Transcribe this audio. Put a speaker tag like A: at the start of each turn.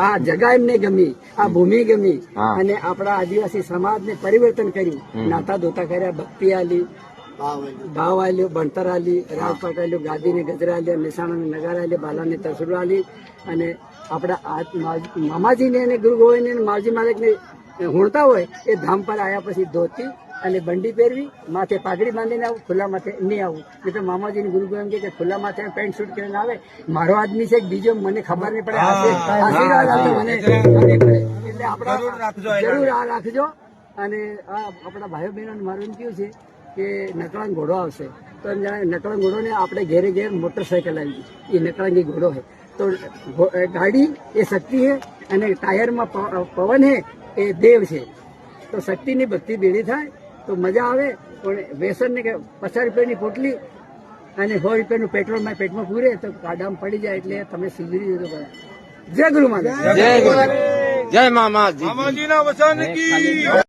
A: આ જગા એમને ગમી, આ ભૂમિ ગમી અને આપણા આદિવાસી સમાજને પરિવર્તન કર્યું. નાતા ધોતા કર્યા, ભક્તિ આલી, ભાવ આલ્યો, ભણતર આલી, રાજપાટ આલ્યો, ગાદીને ગજરા આલ્યા, નિશાણોને નગારા આલ્યા, બાલાને તસરો આલી અને આપણા મામાજીને અને ગુરુ ગોવિંદને માવજી માલિકને હુણતા હોય એ ધામ પર આવ્યા પછી ધોતી અને બંડી પહેરવી, માથે પાઘડી બાંધીને આવું, ખુલ્લા માથે નહીં આવું. એટલે તો મામાજી ગુરુ ગોવિંદ કે ખુલ્લા માથે પેન્ટ શૂટ કરીને આવે, મારો આદમી છે બીજો મને ખબર નહીં પડે, આશીર્વાદ આપજો મને ખબર પડે. એટલે આપણા જરૂર આ રાખજો. અને આ આપણા ભાઈઓ બહેનો મારું એમ કહ્યું છે કે નકળંગ ઘોડો આવશે તો નકળંગ ઘોડો ને આપણે ઘેરે ઘેર મોટરસાયકલ આવી, એ નકળંગી ઘોડો છે. તો ગાડી એ શક્તિ છે અને ટાયરમાં પવન છે એ દેવ છે. તો શક્તિની ભક્તિ ભેળી થાય તો મજા આવે. પણ વ્યસન ને કે 50 રૂપિયાની પોટલી અને 100 રૂપિયાનું પેટ્રોલ પેટમાં પૂરે તો કાડામાં પડી જાય. એટલે તમે સુધરી જજો. જય ગુરુ માતા,
B: જય મામાજી, મામાજીના વચન કી.